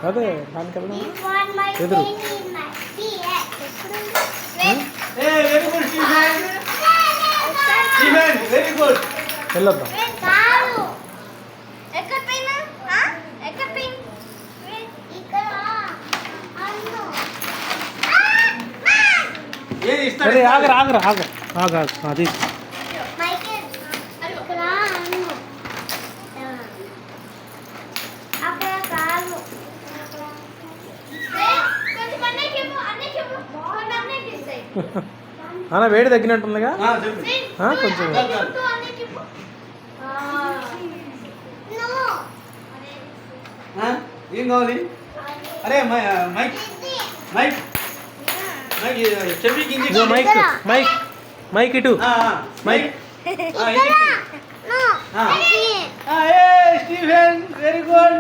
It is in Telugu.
అదే దానికి వెళ్దాం ఎదురు వెరీ గుడ్ వెళ్ళొద్దాం. అరే ఆగరా ఆగరా ఆగ ఆగ అది అన్న వేడి తగ్గినట్టుందిగా కొంచెం ఏం కావాలి? అరే మైక్ మైక్ మైక్ చెవికి మైక్ మైక్ మైక్ ఇటు మైక్ స్టీఫెన్ వెరీ గుడ్